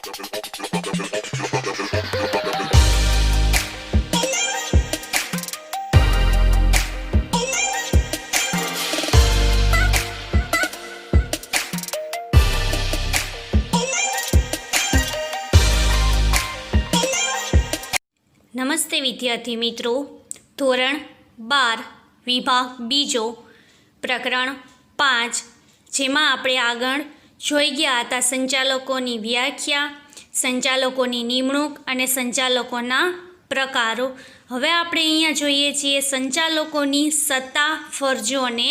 નમસ્તે વિદ્યાર્થી મિત્રો, ધોરણ 12 વિભાગ બીજો પ્રકરણ 5 જેમાં આપણે આગળ જોઈ ગયા હતા સંચાલકોની વ્યાખ્યા, સંચાલકોની નિમણૂક અને સંચાલકોના પ્રકારો. હવે આપણે અહીંયા જોઈએ છીએ સંચાલકોની સત્તા, ફરજો અને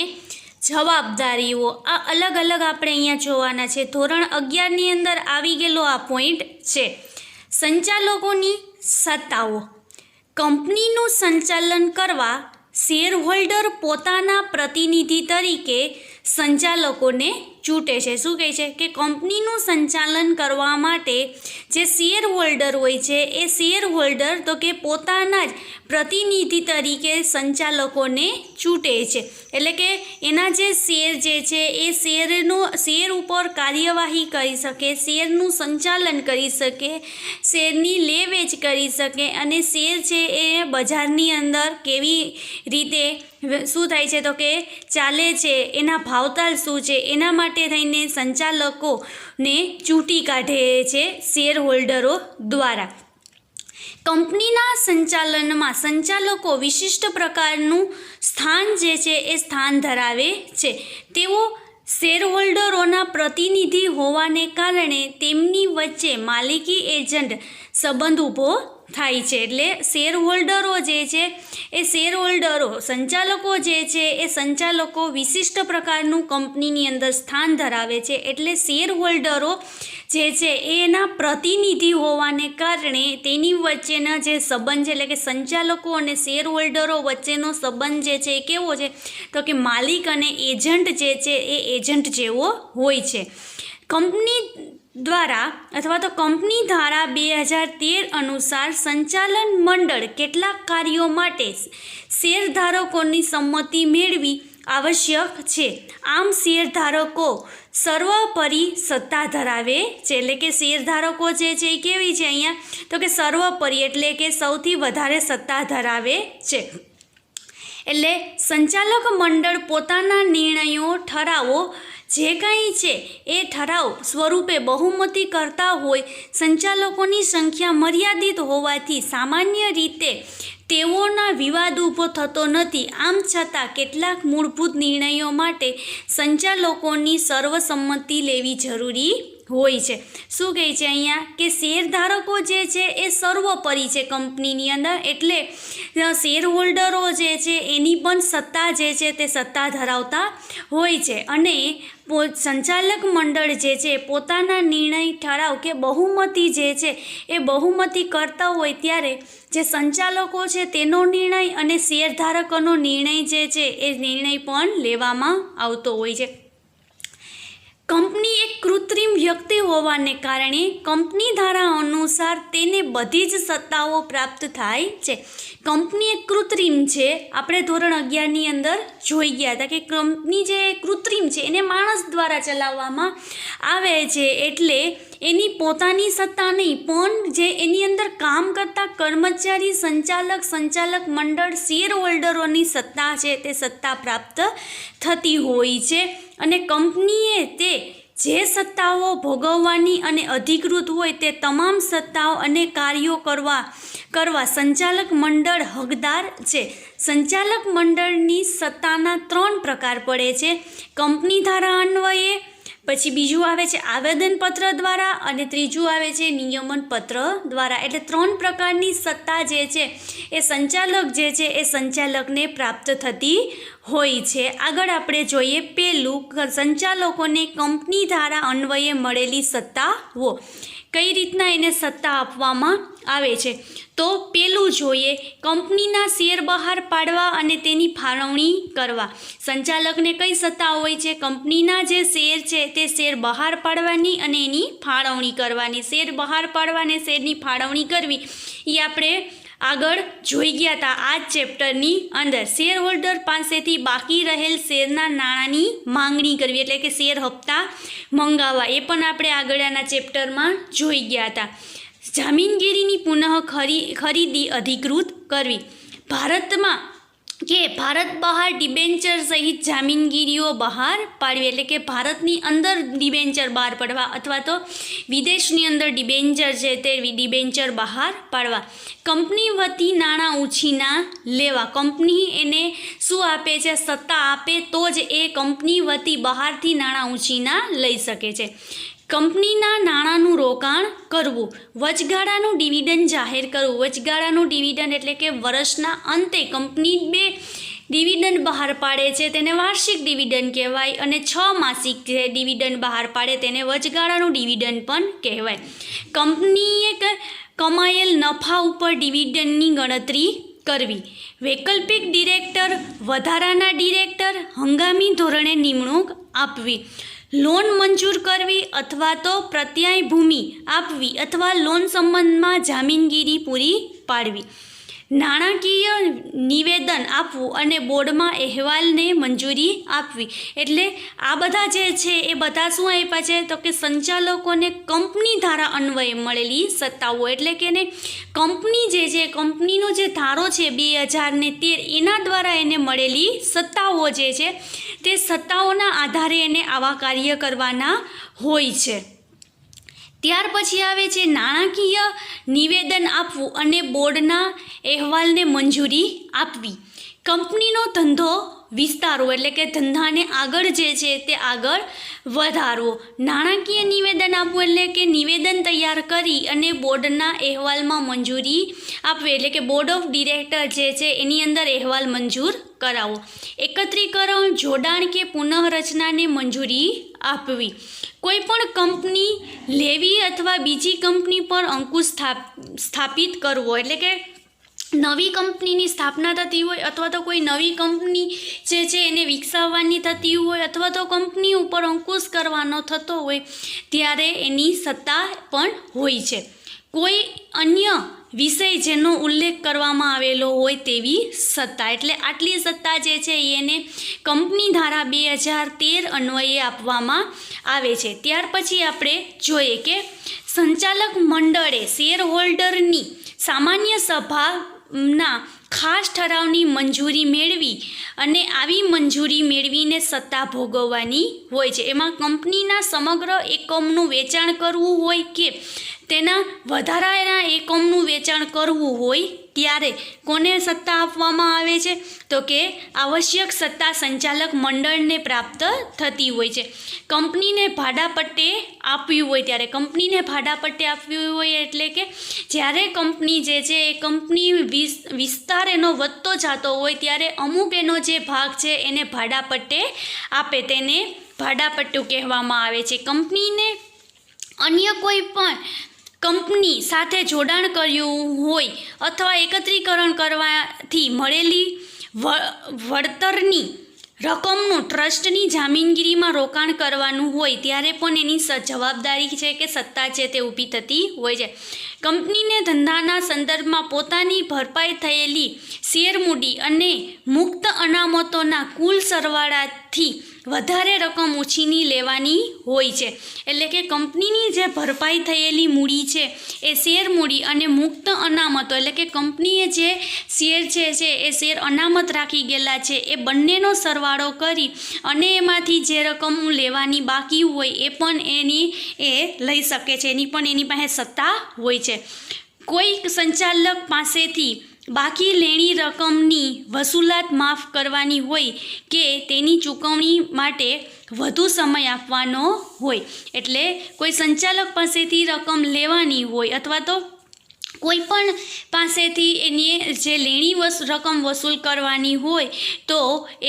જવાબદારીઓ. આ અલગ અલગ આપણે અહીંયા જોવાના છે. ધોરણ 11ની અંદર આવી ગયેલો આ પોઈન્ટ છે. સંચાલકોની સત્તાઓ. કંપનીનું સંચાલન કરવા શેર હોલ્ડર પોતાના પ્રતિનિધિ તરીકે સંચાલકોને ચૂંટે છે. શું કહે છે કે કંપનીનું સંચાલન કરવા માટે જે શેર હોલ્ડર હોય છે એ શેર હોલ્ડર તો કે પોતાના જ પ્રતિનિધિ તરીકે સંચાલકોને ચૂંટે છે. એટલે કે એના જે શેર જે છે એ શેર ઉપર કાર્યવાહી કરી શકે, શેરનું સંચાલન કરી શકે, શેરની લે વેચ કરી શકે અને શેર છે એ બજારની અંદર કેવી રીતે શું થાય છે તો કે ચાલે છે, એના ભાવતાલ શું છે, એના માટે થઈને સંચાલકોને ચૂંટી કાઢે છે શેર હોલ્ડરો દ્વારા. કંપનીના સંચાલનમાં સંચાલકો વિશિષ્ટ પ્રકારનું સ્થાન જે છે એ સ્થાન ધરાવે છે. તેઓ શેરહોલ્ડરોના પ્રતિનિધિ હોવાને કારણે તેમની વચ્ચે માલિકી એજન્ટ સંબંધ ઊભો થાય છે. એટલે શેરહોલ્ડરો જે છે એ શેરહોલ્ડરો, સંચાલકો જે છે એ સંચાલકો વિશિષ્ટ પ્રકારનું કંપનીની અંદર સ્થાન ધરાવે છે. એટલે શેરહોલ્ડરો જે છે એના પ્રતિનિધિ હોવાને કારણે તેની વચ્ચેના જે સંબંધ છે એટલે કે સંચાલકો અને શેરહોલ્ડરો વચ્ચેનો સંબંધ જે છે એ કેવો છે તો કે માલિક અને એજન્ટ જે છે એ એજન્ટ જેવો હોય છે. કંપની દ્વારા અથવા તો કંપની ધારા 2013 અનુસાર સંચાલન મંડળ કેટલાક કાર્યો માટે શેરધારકોની સંમતિ મેળવી આવશ્યક છે. આમ શેરધારકો સર્વોપરી સત્તા ધરાવે છે. એટલે કે શેરધારકો જે છે એ કેવી છે અહીંયા તો કે સર્વોપરી એટલે કે સૌથી વધારે સત્તા ધરાવે છે. એટલે સંચાલક મંડળ પોતાના નિર્ણયો, ઠરાવો જે કંઈ છે એ ઠરાવ સ્વરૂપે બહુમતી કરતા હોય. સંચાલકોની સંખ્યા મર્યાદિત હોવાથી સામાન્ય રીતે તેઓના વિવાદ ઊભો થતો નથી. આમ છતાં કેટલાક મૂળભૂત નિર્ણયો માટે સંચાલકોની સર્વસંમતિ લેવી જરૂરી હોય છે. શું કહે છે અહીંયા કે શેરધારકો જે છે એ સર્વોપરી છે કંપનીની અંદર. એટલે શેરહોલ્ડરો જે છે એની પણ સત્તા જે છે તે સત્તા ધરાવતા હોય છે. અને સંચાલક મંડળ જે છે પોતાના નિર્ણય, ઠરાવ કે બહુમતી જે છે એ બહુમતી કરતા હોય ત્યારે જે સંચાલકો છે તેનો નિર્ણય અને શેરધારકોનો નિર્ણય જે છે એ નિર્ણય પણ લેવામાં આવતો હોય છે. કંપની એક કૃત્રિમ વ્યક્તિ હોવાને કારણે કંપની ધારા અનુસાર તેને બધી જ સત્તાઓ પ્રાપ્ત થાય છે. કંપની એક કૃત્રિમ છે. આપણે ધોરણ 11ની અંદર જોઈ ગયા હતા કે કંપની જે કૃત્રિમ છે એને માણસ દ્વારા ચલાવવામાં આવે છે. એટલે એની પોતાની સત્તા નહીં પણ જે એની અંદર કામ કરતા કર્મચારી, સંચાલક મંડળ, શેરહોલ્ડરોની સત્તા છે તે સત્તા પ્રાપ્ત થતી હોય છે. અને કંપનીએ તે જે સત્તાઓ ભોગવવાની અને અધિકૃત હોય તે તમામ સત્તાઓ અને કાર્યો કરવા સંચાલક મંડળ હકદાર છે. સંચાલક મંડળની સત્તાના 3 પ્રકાર પડે છે. કંપની ધારા અન્વયે, પછી બીજું આવે છે આવેદનપત્ર દ્વારા અને ત્રીજું આવે છે નિયમન પત્ર દ્વારા. એટલે 3 પ્રકારની સત્તા જે છે એ સંચાલક જે છે એ સંચાલકને પ્રાપ્ત થતી હોય છે. આગળ આપણે જોઈએ પહેલું, સંચાલકોને કંપની ધારા અન્વયે મળેલી સત્તાઓ. કઈ રીતના એને સત્તા આપવામાં આવે છે તો પહેલું જોઈએ કંપનીના શેર બહાર પાડવા અને તેની ફાળવણી કરવા. સંચાલકને કઈ સત્તા હોય છે? કંપનીના જે શેર છે તે શેર બહાર પાડવાની અને એની ફાળવણી કરવાની. શેર બહાર પાડવા અને શેરની ફાળવણી કરવી એ આપણે આગળ જોઈ ગયા હતા આ જ ચેપ્ટરની અંદર શેર હોલ્ડર પાસેથી બાકી રહેલ શેરના નાણાંની માંગણી કરવી, એટલે કે શેર હપ્તા મંગાવવા, એ પણ આપણે આગળના ચેપ્ટરમાં જોઈ ગયા હતા. જામીનગીરીની પુનઃ ખરીદી અધિકૃત કરવી. ભારતમાં કે ભારત બહાર ડિબેન્ચર સહિત જામીનગીરીઓ બહાર પાડવી, એટલે કે ભારતની અંદર ડિબેન્ચર બહાર પાડવા અથવા તો વિદેશની અંદર ડિબેન્ચર છે તે ડિબેન્ચર બહાર પાડવા. કંપની વતી નાણાં ઉછીના લેવા. કંપની એને શું આપે છે? સત્તા આપે તો જ એ કંપની વતી બહારથી નાણાં ઉછીના લઈ શકે છે. કંપનીના નાણાંનું રોકાણ કરવું. વચગાળાનું ડિવિડન્ડ જાહેર કરવું. વચગાળાનું ડિવિડન્ડ એટલે કે વર્ષના અંતે કંપની 2 ડિવિડન્ડ બહાર પાડે છે તેને વાર્ષિક ડિવિડન્ડ કહેવાય, અને 6 માસિક જે ડિવિડન્ડ બહાર પાડે તેને વચગાળાનું ડિવિડન્ડ પણ કહેવાય. કંપનીએ કમાયેલ નફા ઉપર ડિવિડન્ડની ગણતરી કરવી. વૈકલ્પિક ડિરેક્ટર, વધારાના ડિરેક્ટર, હંગામી ધોરણે નિમણૂક આપવી. લોન મંજૂર કરવી અથવા તો પ્રત્યય ભૂમિ આપવી અથવા લોન સંબંધમાં જામીનગીરી પૂરી પાડવી. નાણાકીય નિવેદન આપવું અને બોર્ડમાં અહેવાલને મંજૂરી આપવી. એટલે આ બધા જે છે એ બધા શું આપ્યા છે? તો કે સંચાલકોને કંપની ધારા અન્વયે મળેલી સત્તાઓ, એટલે કે એને કંપની જે છે, કંપનીનો જે ધારો છે 2013 એના દ્વારા એને મળેલી સત્તાઓ જે છે તે સત્તાઓના આધારે એને આવા કાર્ય કરવાના હોય છે. ત્યાર પછી આવે છે નાણાકીય નિવેદન આપવું અને બોર્ડના અહેવાલને મંજૂરી આપવી. કંપનીનો ધંધો વિસ્તારવો, એટલે કે ધંધાને આગળ જે છે તે આગળ વધારવો. નાણાકીય નિવેદન આપવું એટલે કે નિવેદન તૈયાર કરી અને બોર્ડના અહેવાલમાં મંજૂરી આપવી, એટલે કે બોર્ડ ઓફ ડિરેક્ટર જે છે એની અંદર અહેવાલ મંજૂર કરાવો. એકત્રીકરણ, જોડાણ કે પુનઃરચનાને મંજૂરી આપવી. કોઈ પણ કંપની લેવી અથવા બીજી કંપની પર અંકુશ સ્થાપિત કરવો, એટલે કે નવી કંપનીની સ્થાપના થતી હોય અથવા તો કોઈ નવી કંપની જે છે એને વિકસાવવાની થતી હોય અથવા તો કંપની ઉપર અંકુશ કરવાનો થતો હોય ત્યારે એની સત્તા પણ હોય છે. કોઈ અન્ય વિષય જેનો ઉલ્લેખ કરવામાં આવેલો હોય તેવી સત્તા, એટલે આટલી સત્તા જે છે એને કંપની ધારા 2013 અન્વયે આપવામાં આવે છે. ત્યાર પછી આપણે જોઈએ કે સંચાલક મંડળે શેર હોલ્ડરની સામાન્ય સભાના ખાસ ઠરાવની મંજૂરી મેળવી અને આવી મંજૂરી મેળવીને સત્તા ભોગવવાની હોય છે. એમાં કંપનીના સમગ્ર એકમનું વેચાણ કરવું હોય કે તેના વધારાના એકમનું વેચાણ કરવું હોય ત્યારે કોને સત્તા આપવામાં આવે છે? તો કે આવશ્યક સત્તા સંચાલક મંડળને પ્રાપ્ત થતી હોય છે. કંપનીને ભાડાપટ્ટે આપ્યું હોય ત્યારે, કંપનીને ભાડાપટ્ટે આપ્યું હોય એટલે કે જ્યારે કંપની જે છે એ કંપની વિસ્તાર એનો વધતો જતો હોય ત્યારે અમુક એનો જે ભાગ છે એને ભાડાપટ્ટે આપે, તેને ભાડાપટ્ટું કહેવામાં આવે છે. કંપનીને અન્ય કોઈ પણ કંપની સાથે જોડાણ કર્યું હોય અથવા એકત્રીકરણ કરવાથી મળેલી વળતરની રકમનું ટ્રસ્ટની જામીનગીરીમાં રોકાણ કરવાનું હોય ત્યારે પણ એની જવાબદારી છે કે સત્તા છે તે ઊભી થતી હોય છે. કંપનીને ધંધાના સંદર્ભમાં પોતાની ભરપાઈ થયેલી શેર મૂડી અને મુક્ત અનામતોના કુલ સરવાળાથી વધારે રકમ ઉછીની લેવાની હોય છે. એટલે કે કંપનીની જે ભરપાઈ થયેલી મૂડી છે એ શેર મૂડી અને મુક્ત અનામતો, એટલે કે કંપનીએ જે શેર છે એ શેર અનામત રાખી ગયેલા છે એ બંનેનો સરવાળો કરી અને એમાંથી જે રકમ લેવાની બાકી હોય એ પણ એ લઈ શકે છે. એની પણ એની પાસે સત્તા હોય છે. કોઈ સંચાલક પાસેથી બાકી લેણી રકમની વસૂલાત માફ કરવાની હોય કે તેની ચૂકવણી માટે વધુ સમય આપવાનો હોય, એટલે કોઈ સંચાલક પાસેથી રકમ લેવાની હોય અથવા તો કોઈ પણ પાસેથી એની જે લેણી રકમ વસૂલ કરવાની હોય તો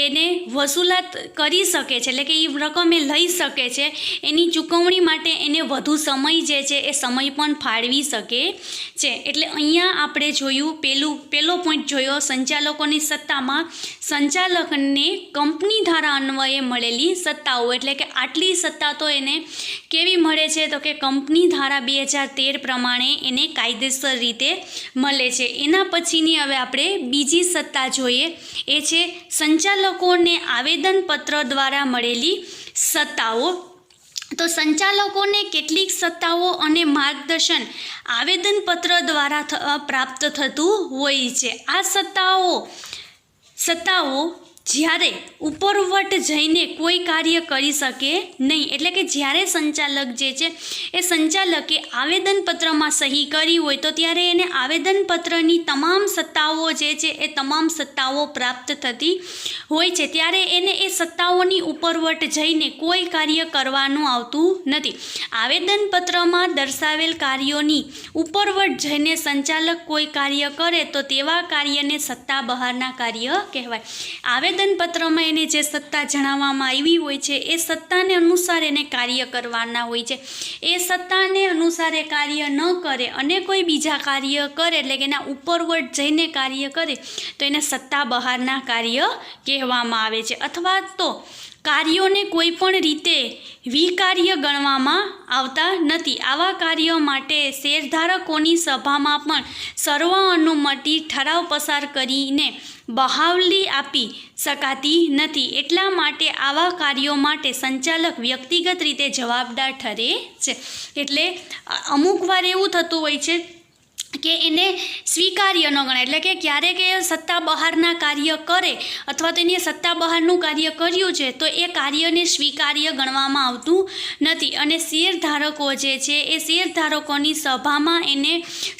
એને વસૂલાત કરી શકે છે, એટલે કે એ રકમ એ લઈ શકે છે. એની ચૂકવણી માટે એને વધુ સમય જે છે એ સમય પણ ફાળવી શકે છે. એટલે અહીંયા આપણે જોયું પહેલો પોઈન્ટ જોયો સંચાલકોની સત્તામાં સંચાલકને કંપની ધારા અન્વયે મળેલી સત્તાઓ, એટલે કે આટલી સત્તા તો એને કેવી મળે છે? તો કે કંપની ધારા 2013 પ્રમાણે એને કાયદેસર રીતે મળે છે। એના પછીની હવે આપણે બીજી સત્તા જોઈએ, એ છે સંચાલકોને આવેદનપત્ર દ્વારા મળેલી સત્તાઓ। તો સંચાલકોને કેટલીક સત્તાઓ અને માર્ગદર્શન આવેદનપત્ર દ્વારા પ્રાપ્ત થતું હોય છે। આ સત્તાઓ જ્યારે ઉપરવટ જઈને કોઈ કાર્ય કરી શકે નહીં, એટલે કે જ્યારે સંચાલક જે છે એ સંચાલકે આવેદનપત્રમાં સહી કરી હોય તો ત્યારે એને આવેદનપત્રની તમામ સત્તાઓ જે છે એ તમામ સત્તાઓ પ્રાપ્ત થતી હોય છે, ત્યારે એને એ સત્તાઓની ઉપરવટ જઈને કોઈ કાર્ય કરવાનું આવતું નથી। આવેદનપત્રમાં દર્શાવેલ કાર્યોની ઉપરવટ જઈને સંચાલક કોઈ કાર્ય કરે તો તેવા કાર્યને સત્તા બહારના કાર્ય કહેવાય। આવેદનપત્રમાં એને જે સત્તા જણાવવામાં આવી હોય છે એ સત્તાને અનુસાર એને કાર્ય કરવાના હોય છે। એ સત્તાને અનુસાર એ કાર્ય ન કરે અને કોઈ બીજા કાર્ય કરે, એટલે કે એના ઉપરવટ જઈને કાર્ય કરે તો એને સત્તા બહારના કાર્ય કહેવામાં આવે છે, અથવા તો કાર્યોને કોઈ પણ રીતે વિકાર્ય ગણવામાં આવતા નથી। આવા કાર્યો માટે શેરધારકોની સભામાં પણ સર્વાનુમતિ ઠરાવ પસાર કરીને બહાલી આપી શકાતી નથી। એટલા માટે આવા કાર્યો માટે સંચાલક વ્યક્તિગત રીતે જવાબદાર ઠરે છે। એટલે અમુક વાર એવું થતું હોય છે કે એને સ્વીકાર્ય ન ગણાય, એટલે કે ક્યારેક એ સત્તા બહારના કાર્ય કરે અથવા તો એને સત્તા બહારનું કાર્ય કર્યું છે તો એ કાર્યને સ્વીકાર્ય ગણવામાં આવતું નથી, અને શેરધારકો જે છે એ શેરધારકોની સભામાં એને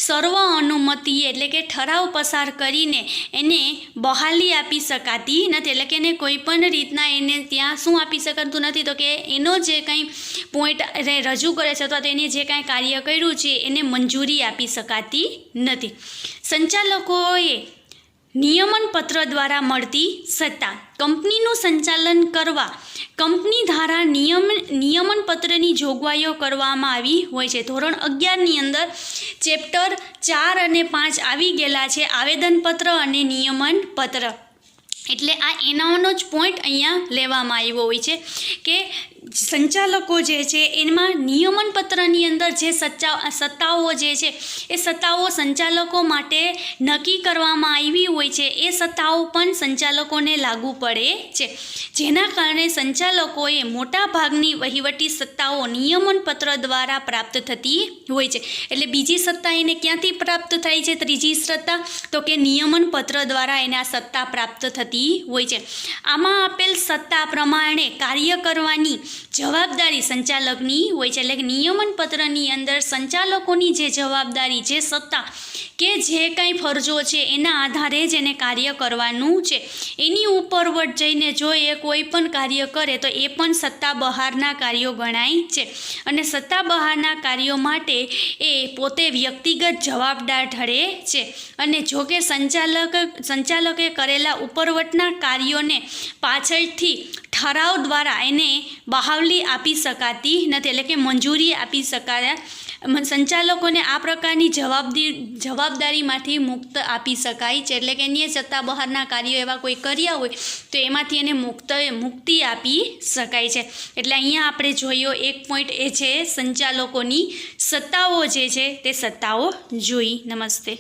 સર્વ અનુમતિએ, એટલે કે ઠરાવ પસાર કરીને એને બહાલી આપી શકાતી નથી। એટલે કે એને કોઈ પણ રીતના એને ત્યાં શું આપી શકાતું નથી, તો કે એનો જે કંઈ પોઈન્ટ રજૂ કરે છે અથવા તો એને જે કાંઈ કાર્ય કર્યું છે એને મંજૂરી આપી શકાતી નથી। સંચાલકોએ નિયમન પત્ર દ્વારા મળતી સત્તા, કંપનીનું સંચાલન કરવા કંપની ધારા નિયમન પત્રની જોગવાઈઓ કરવામાં આવી હોય છે। ધોરણ 11ની અંદર ચેપ્ટર 4 અને 5 આવી ગયેલા છે, આવેદનપત્ર અને નિયમન પત્ર। એટલે આ એનાનો જ પોઈન્ટ અહીંયા લેવામાં આવ્યો હોય છે કે સંચાલકો જે છે એમાં નિયમન પત્રની અંદર જે સત્તાઓ જે છે એ સત્તાઓ સંચાલકો માટે નક્કી કરવામાં આવી હોય છે, એ સત્તાઓ પણ સંચાલકોને લાગુ પડે છે, જેના કારણે સંચાલકોએ મોટાભાગની વહીવટી સત્તાઓ નિયમન પત્ર દ્વારા પ્રાપ્ત થતી હોય છે। એટલે બીજી સત્તા એને ક્યાંથી પ્રાપ્ત થાય છે, ત્રીજી સત્તા, તો કે નિયમન પત્ર દ્વારા એને આ સત્તા પ્રાપ્ત થતી હોય છે। આમાં આપેલ સત્તા પ્રમાણે કાર્ય કરવાની જવાબદારી સંચાલકની હોય છે, એટલે કે નિયમન પત્રની અંદર સંચાલકોની જે જવાબદારી, જે સત્તા કે જે કાંઈ ફરજો છે એના આધારે જ એને કાર્ય કરવાનું છે। એની ઉપરવટ જઈને જો એ કોઈ પણ કાર્ય કરે તો એ પણ સત્તા બહારના કાર્યો ગણાય છે, અને સત્તા બહારના કાર્યો માટે એ પોતે વ્યક્તિગત જવાબદાર ઠરે છે। અને જો કે સંચાલકે કરેલા ઉપરવટના કાર્યોને પાછળથી ઠરાવ દ્વારા એને બહાલી આપી શકાતી નથી, એટલે કે મંજૂરી આપી શકાય। સંચાલકોને આ પ્રકારની જવાબદારીમાંથી મુક્ત આપી શકાય છે, એટલે કે એની સત્તા બહારના કાર્યો એવા કોઈ કર્યા હોય તો એમાંથી એને મુક્તિ આપી શકાય છે। એટલે અહીંયા આપણે જોયો એક પોઈન્ટ એ છે સંચાલકોની સત્તાઓ જે છે તે સત્તાઓ જોઈ। નમસ્તે।